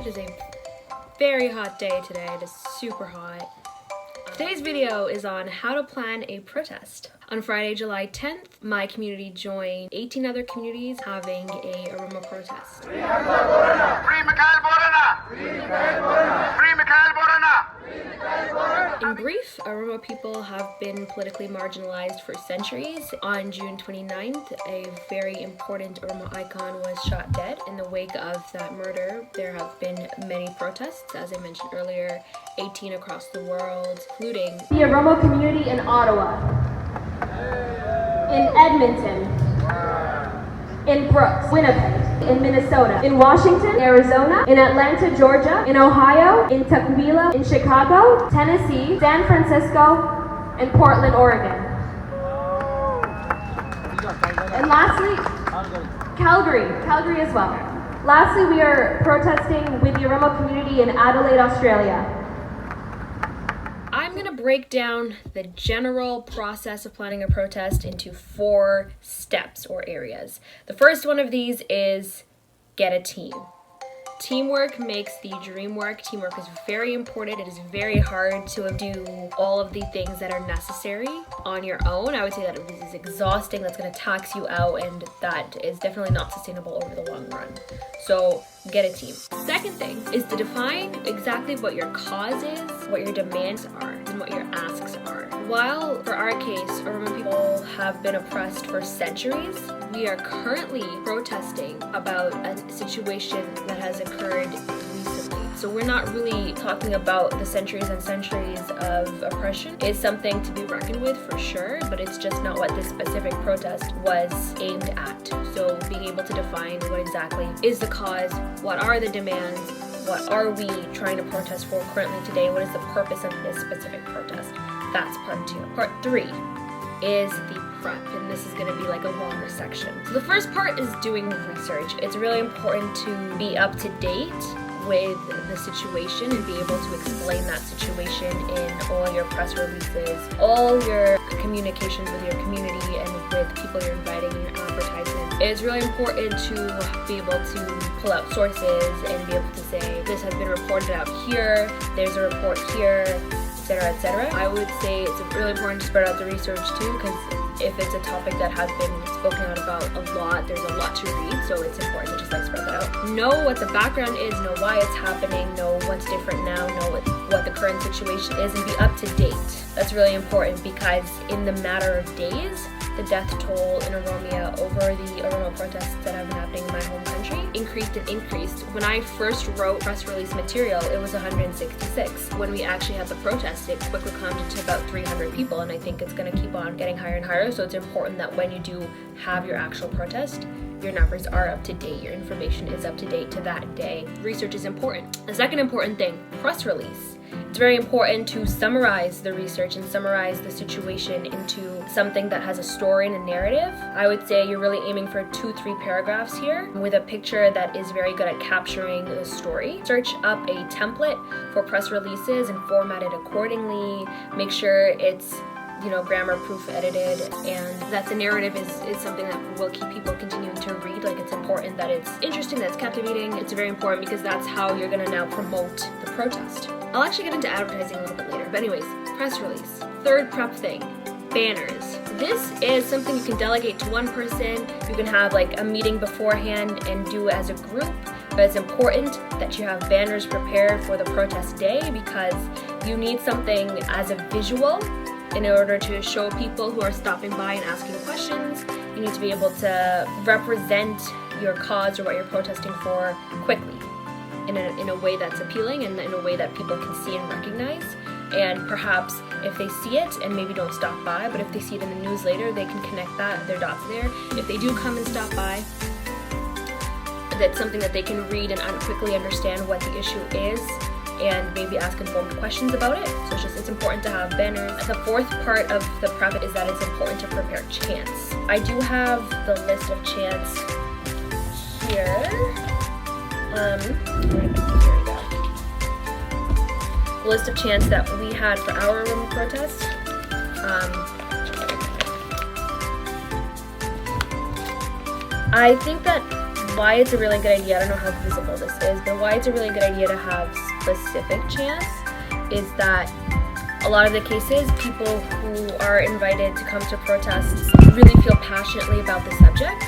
It is a very hot day today. It is super hot. Today's video is on how to plan a protest. On Friday, July 10th, my community joined 18 other communities having a Aroma protest. Free Mikhail Borana! Free Mikhail Borana! Free Mikhail Borana! In brief, Aroma people have been politically marginalized for centuries. On June 29th, a very important Aroma icon was shot dead. In the wake of that murder, there have been many protests, as I mentioned earlier, 18 across the world, including the Aroma community in Ottawa, in Edmonton, in Brooks, Winnipeg, in Minnesota, in Washington, Arizona, in Atlanta, Georgia, in Ohio, in Tukwila, in Chicago, Tennessee, San Francisco, and Portland, Oregon. And lastly, Calgary as well. Lastly, we are protesting with the Aroma community in Adelaide, Australia. I'm going to break down the general process of planning a protest into 4 steps or areas. The first one of these is get a team. Teamwork makes the dream work. Teamwork is very important. It is very hard to do all of the things that are necessary on your own. I would say that it is exhausting. That's going to tax you out, and that is definitely not sustainable over the long run. So get a team. Second thing is to define exactly what your cause is, what your demands are, and what your asks are. While for our case, Aroma people have been oppressed for centuries, we are currently protesting about a situation that has occurred recently. So we're not really talking about the centuries and centuries of oppression. It's something to be reckoned with for sure, but it's just not what this specific protest was aimed at. So being able to define what exactly is the cause, what are the demands, what are we trying to protest for currently today, what is the purpose of this specific protest? That's part 2. Part 3 is the prep, and this is going to be like a longer section. So the first part is doing research. It's really important to be up to date with the situation and be able to explain that situation in all your press releases, all your communications with your community and with people you're inviting in your advertisements. It's really important to be able to pull out sources and be able to say, this has been reported out here, there's a report here, etc., etc. I would say it's really important to spread out the research too, because if it's a topic that has been spoken out about a lot, there's a lot to read, so it's important to just spread that out. Know what the background is, know why it's happening, know what's different now, know what the current situation is, and be up to date. That's really important because in the matter of days, the death toll in Oromia over the Aroma protests that have been happening in my home country increased and increased. When I first wrote press release material, it was 166. When we actually had the protest, it quickly climbed to about 300 people, and I think it's going to keep on getting higher and higher. So it's important that when you do have your actual protest, your numbers are up to date, your information is up to date to that day. Research is important. The second important thing, press release. It's very important to summarize the research and summarize the situation into something that has a story and a narrative. I would say you're really aiming for 2-3 paragraphs here with a picture that is very good at capturing the story. Search up a template for press releases and format it accordingly. Make sure it's grammar proof edited, and that the narrative is something that will keep people continuing to read. Like, it's important that it's interesting, that it's captivating. It's very important because that's how you're going to now promote the protest. I'll actually get into advertising a little bit later, but anyways, press release. Third prep thing, banners. This is something you can delegate to one person. You can have like a meeting beforehand and do it as a group, but it's important that you have banners prepared for the protest day because you need something as a visual in order to show people who are stopping by and asking questions. You need to be able to represent your cause or what you're protesting for quickly in a way that's appealing and in a way that people can see and recognize. And perhaps if they see it and maybe don't stop by, but if they see it in the news later, they can connect their dots there. If they do come and stop by, that's something that they can read and quickly understand what the issue is and maybe ask informed questions about it. So it's important to have banners. The fourth part of the prep is that it's important to prepare chants. I do have the list of chants here. Here we go. The list of chants that we had for our Aroma protest. I think that why it's a really good idea, I don't know how visible this is, but why it's a really good idea to have specific chants is that a lot of the cases, people who are invited to come to protests really feel passionately about the subject.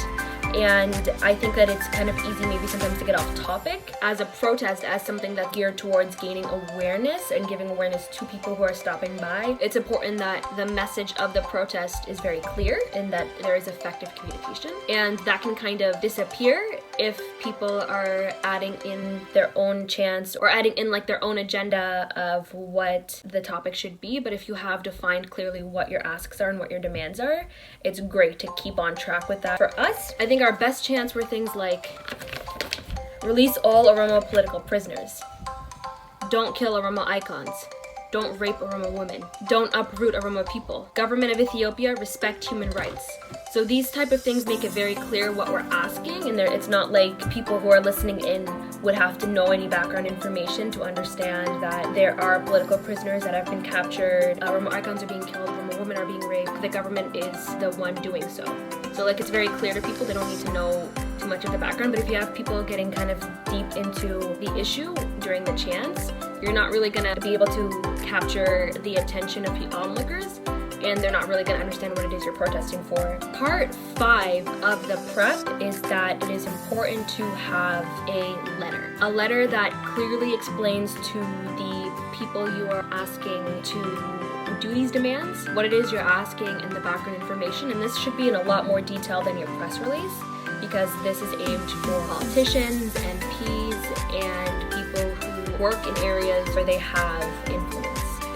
And I think that it's kind of easy maybe sometimes to get off topic as a protest, as something that's geared towards gaining awareness and giving awareness to people who are stopping by. It's important that the message of the protest is very clear and that there is effective communication. And that can kind of disappear if people are adding in their own chants or adding in like their own agenda of what the topic should be. But if you have defined clearly what your asks are and what your demands are, it's great to keep on track with that. For us, I think our best chants were things like release all Oromo political prisoners, don't kill Oromo icons, don't rape Oromo women, don't uproot Oromo people, government of Ethiopia, respect human rights. So these type of things make it very clear what we're asking, and it's not like people who are listening in would have to know any background information to understand that there are political prisoners that have been captured, Oromo icons are being killed, Oromo women are being raped, the government is the one doing so. So like it's very clear to people, they don't need to know too much of the background, but if you have people getting kind of deep into the issue during the chants, you're not really gonna be able to capture the attention of the onlookers, and they're not really gonna understand what it is you're protesting for. Part 5 of the prep is that it is important to have a letter that clearly explains to the people you are asking to do these demands, what it is you're asking and the background information, and this should be in a lot more detail than your press release because this is aimed for politicians, MPs, and people who work in areas where they have influence.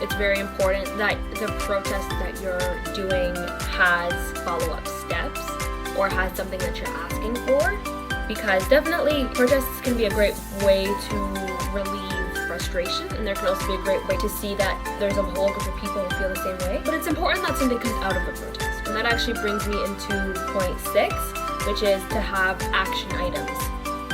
It's very important that the protest that you're doing has follow-up steps or has something that you're asking for, because definitely protests can be a great way to relieve frustration, and there can also be a great way to see that there's a whole group of people who feel the same way. But it's important that something comes out of the protest, and that actually brings me into point 6, which is to have action items.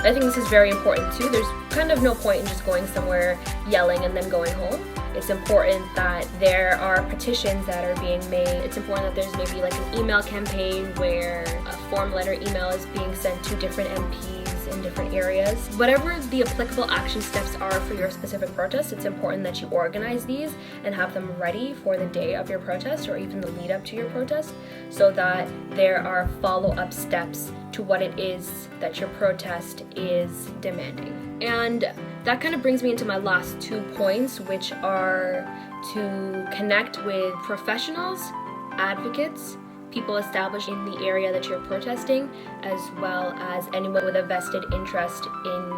I think this is very important too. There's kind of no point in just going somewhere, yelling, and then going home. It's important that there are petitions that are being made. It's important that there's maybe like an email campaign where a form letter email is being sent to different MPs in different areas. Whatever the applicable action steps are for your specific protest, it's important that you organize these and have them ready for the day of your protest or even the lead up to your protest, so that there are follow-up steps to what it is that your protest is demanding. And that kind of brings me into my last 2 points, which are to connect with professionals, advocates, people established in the area that you're protesting, as well as anyone with a vested interest in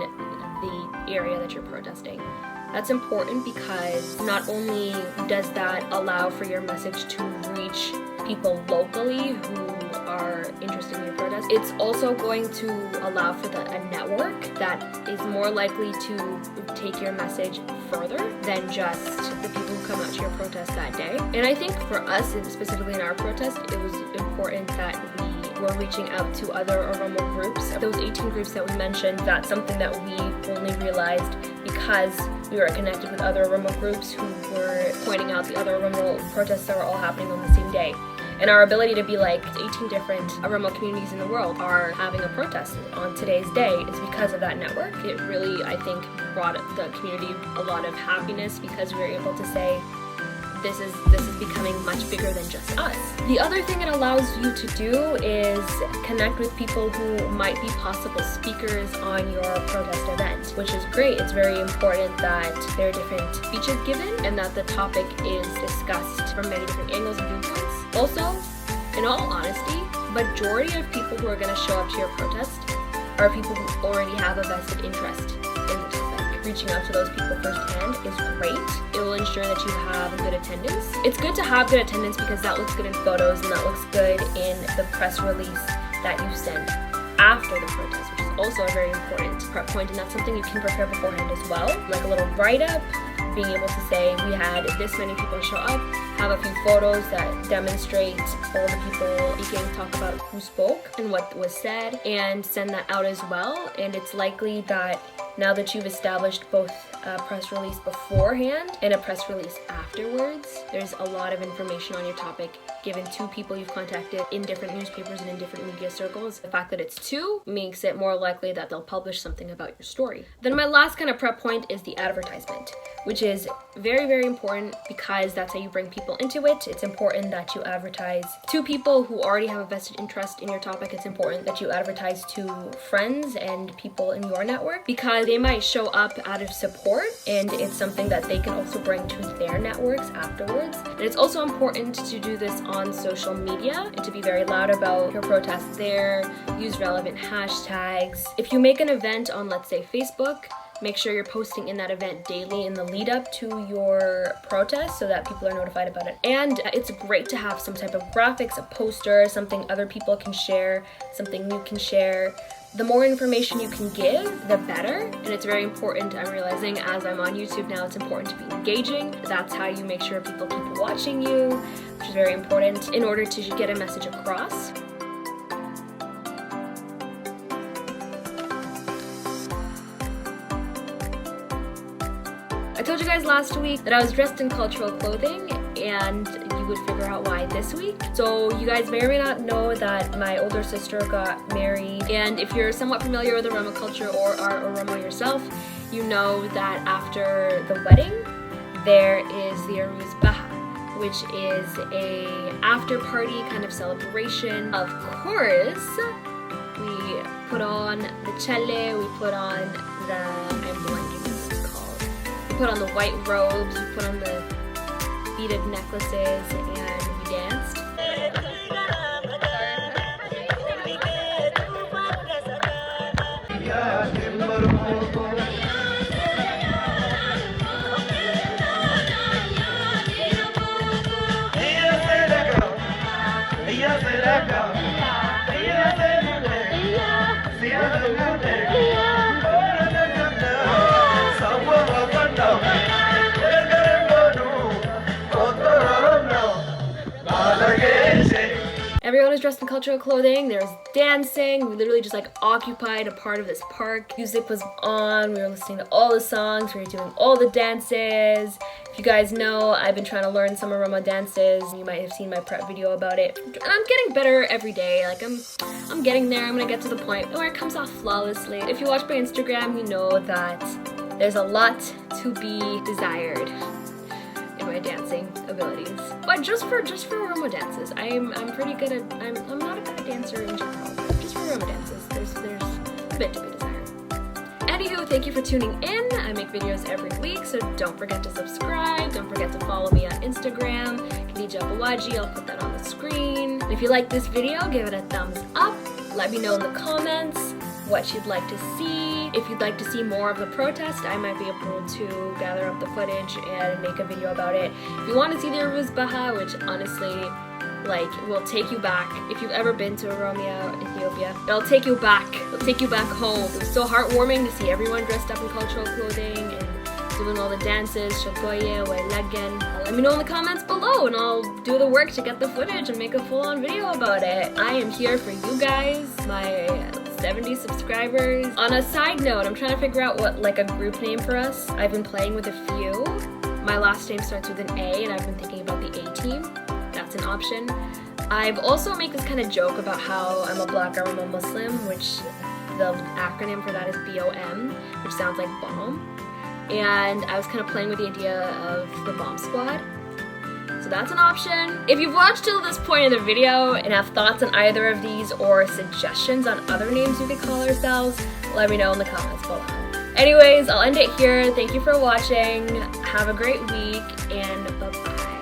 the area that you're protesting. That's important because not only does that allow for your message to reach people locally who are interested in your protest, it's also going to allow for a network that is more likely to take your message further than just the people who come out to your protest that day. And I think for us, and specifically in our protest, it was important that we were reaching out to other Oromo groups. Those 18 groups that we mentioned, that's something that we only realized because we were connected with other Oromo groups who were pointing out the other Oromo protests that were all happening on the same day. And our ability to be like 18 different Oromo communities in the world are having a protest on today's day is because of that network. It really, I think, brought the community a lot of happiness because we were able to say, this is becoming much bigger than just us. The other thing it allows you to do is connect with people who might be possible speakers on your protest event, which is great. It's very important that there are different speeches given and that the topic is discussed from many different angles and viewpoints. Also, in all honesty, majority of people who are going to show up to your protest are people who already have a vested interest in the topic. Reaching out to those people firsthand is great. It will ensure that you have good attendance. It's good to have good attendance because that looks good in photos and that looks good in the press release that you send after the protest, which is also a very important prep point, and that's something you can prepare beforehand as well. Like a little write-up, being able to say we had this many people show up, have a few photos that demonstrate all the people speaking, talk about who spoke and what was said, and send that out as well. And it's likely that now that you've established both a press release beforehand and a press release afterwards. There's a lot of information on your topic given to people you've contacted in different newspapers and in different media circles. The fact that it's two makes it more likely that they'll publish something about your story. Then my last kind of prep point is the advertisement, which is very, very important because that's how you bring people into it. It's important that you advertise to people who already have a vested interest in your topic. It's important that you advertise to friends and people in your network because they might show up out of support, and it's something that they can also bring to their networks afterwards. And it's also important to do this on social media and to be very loud about your protests there. Use relevant hashtags. If you make an event on, let's say, Facebook, make sure you're posting in that event daily in the lead up to your protest so that people are notified about it. And it's great to have some type of graphics, a poster, something other people can share, something you can share. The more information you can give, the better. And it's very important, I'm realizing as I'm on YouTube now, it's important to be engaging. That's how you make sure people keep watching you, which is very important in order to get a message across. I told you guys last week that I was dressed in cultural clothing, and you would figure out why this week. So you guys may or may not know that my older sister got married, and if you're somewhat familiar with Oromo culture or are Oromo yourself, you know that after the wedding there is the Aruz Baha, which is a after party kind of celebration. Of course, we put on the chele, we put on the, I'm blanking what it's called. We put on the white robes, we put on the beaded necklaces, and we danced. Everyone is dressed in cultural clothing, there's dancing, we literally just like occupied a part of this park. Music was on, we were listening to all the songs, we were doing all the dances. If you guys know, I've been trying to learn some Oromo dances. You might have seen my prep video about it. And I'm getting better every day, like I'm getting there. I'm gonna get to the point where it comes off flawlessly. If you watch my Instagram, you know that there's a lot to be desired in my dancing abilities, but just for Oromo dances, I'm pretty good at. I'm not a bad dancer in general, but just for Oromo dances, there's a bit to be desired. Anywho, thank you for tuning in. I make videos every week, so don't forget to subscribe. Don't forget to follow me on Instagram, Khadija Bawaji. I'll put that on the screen. And if you like this video, give it a thumbs up. Let me know in the comments what you'd like to see. If you'd like to see more of the protest, I might be able to gather up the footage and make a video about it. If you want to see the Aruz Baha, which honestly, like, will take you back. If you've ever been to Oromia, Ethiopia, it'll take you back. It'll take you back home. It was so heartwarming to see everyone dressed up in cultural clothing and doing all the dances, shokoye, wailegen. Let me know in the comments below and I'll do the work to get the footage and make a full-on video about it. I am here for you guys, my 70 subscribers. On a side note, I'm trying to figure out what like a group name for us. I've been playing with a few. My last name starts with an A and I've been thinking about the A-team. That's an option. I've also made this kind of joke about how I'm a Black Oromo Muslim, which the acronym for that is BOM, which sounds like bomb. And I was kind of playing with the idea of the bomb squad. So that's an option. If you've watched till this point in the video and have thoughts on either of these or suggestions on other names we could call ourselves, let me know in the comments below. Anyways, I'll end it here. Thank you for watching. Have a great week and bye-bye.